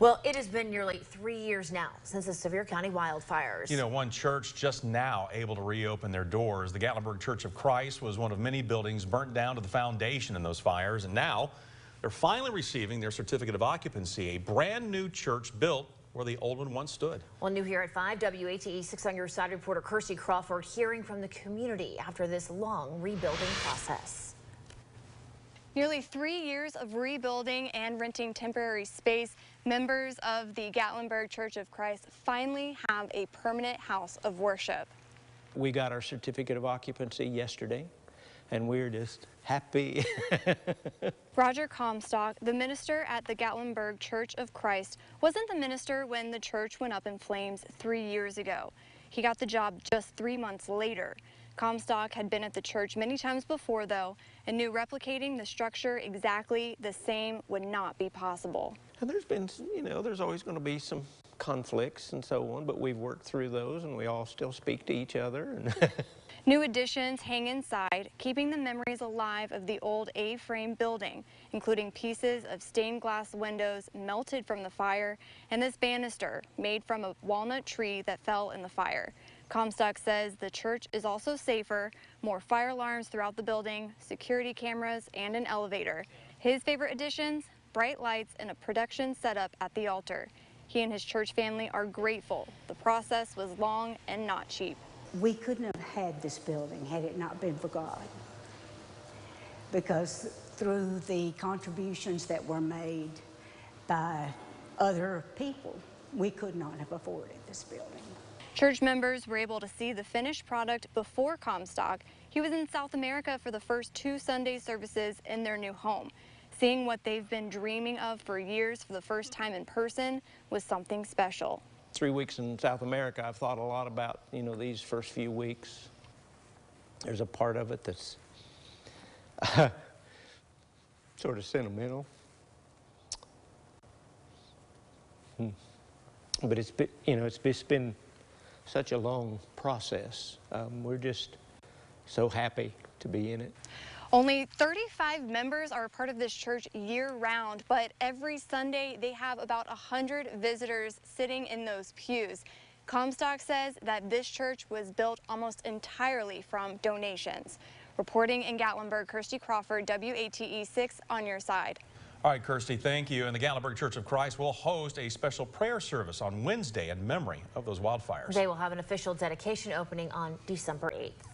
Well, it has been nearly 3 years now since the severe county wildfires. You know, one church just now able to reopen their doors. The Gatlinburg Church of Christ was one of many buildings burnt down to the foundation in those fires, and now they're finally receiving their certificate of occupancy, a brand new church built where the old one once stood. Well, new here at 5, WATE 6 on your side reporter Kirsty Crawford hearing from the community after this long rebuilding process. Nearly 3 years of rebuilding and renting temporary space, members of the Gatlinburg Church of Christ finally have a permanent house of worship. We got our certificate of occupancy yesterday, and we're just happy. Roger Comstock, the minister at the Gatlinburg Church of Christ, wasn't the minister when the church went up in flames 3 years ago. He got the job just 3 months later. Comstock had been at the church many times before, though, and knew replicating the structure exactly the same would not be possible. And there's been, there's always going to be some conflicts and so on, but we've worked through those, and we all still speak to each other. New additions hang inside, keeping the memories alive of the old A-frame building, including pieces of stained glass windows melted from the fire and this banister made from a walnut tree that fell in the fire. Comstock says the church is also safer, more fire alarms throughout the building, security cameras, and an elevator. His favorite additions, bright lights and a production setup at the altar. He and his church family are grateful. The process was long and not cheap. We couldn't have had this building had it not been for God, because through the contributions that were made by other people, we could not have afforded this building. Church members were able to see the finished product before Comstock. He was in South America for the first 2 Sunday services in their new home. Seeing what they've been dreaming of for years for the first time in person was something special. 3 weeks in South America, I've thought a lot about, these first few weeks. There's a part of it that's sort of sentimental. But it's been such a long process. We're just so happy to be in it. Only 35 members are a part of this church year-round, but every Sunday they have about 100 visitors sitting in those pews. Comstock says that this church was built almost entirely from donations. Reporting in Gatlinburg, Kirsty Crawford, WATE 6 on your side. All right, Kirsty, thank you. And the Gatlinburg Church of Christ will host a special prayer service on Wednesday in memory of those wildfires. They will have an official dedication opening on December 8th.